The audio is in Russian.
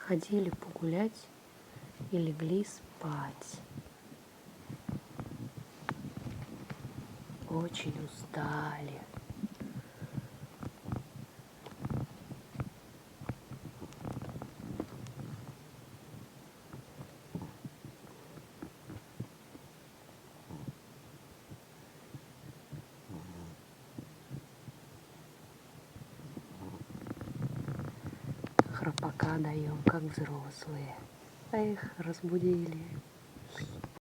ходили погулять и легли спать. Очень устали. Храпака даем, как взрослые. Эх, разбудили.